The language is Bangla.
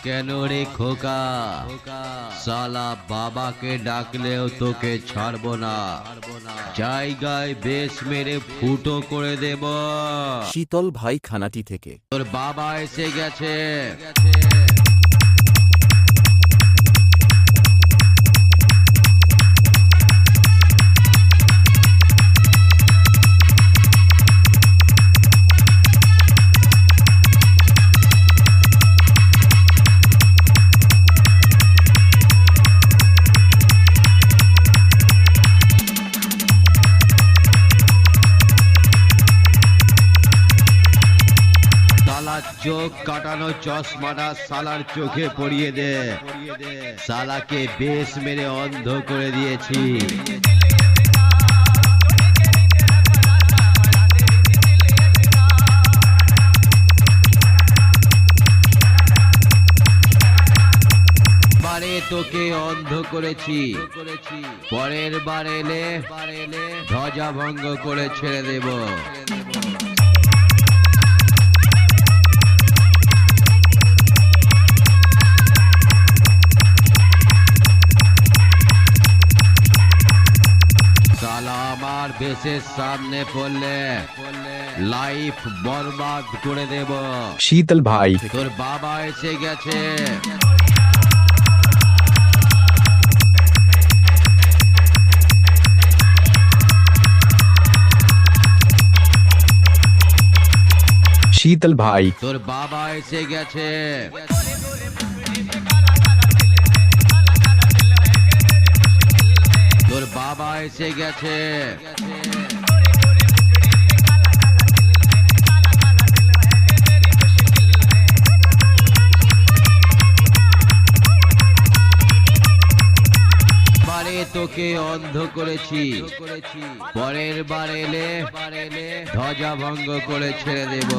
কেন রে খোকা? সালা বাবাকে ডাকলেও তোকে ছাড়বো না, জায়গায় বেশ মেরে ফুটো করে দেব। শীতল ভাই খানাটি থেকে। তোর বাবা এসে গেছে। চোখ কাটানো চশমাটা সালার চোখে পরিয়ে দে। সালাকে বেশ মেরে অন্ধ করে দিয়েছি। বারে তোকে অন্ধ করেছি, পরের বার এলে ধ্বজা ভঙ্গ করে ছেড়ে দেব। আমার বেশের সামনে পড়লে লাইফ বরবাদ করে দেব। শীতল ভাই, তোর বাবা এসে গেছে। শীতল ভাই, তোর বাবা এসে গেছে। তোর বাবা এসে গেছে। বারে তোকে অন্ধ করেছি, পরের বার এলে ধ্বজা ভঙ্গ করে ছেড়ে দেব।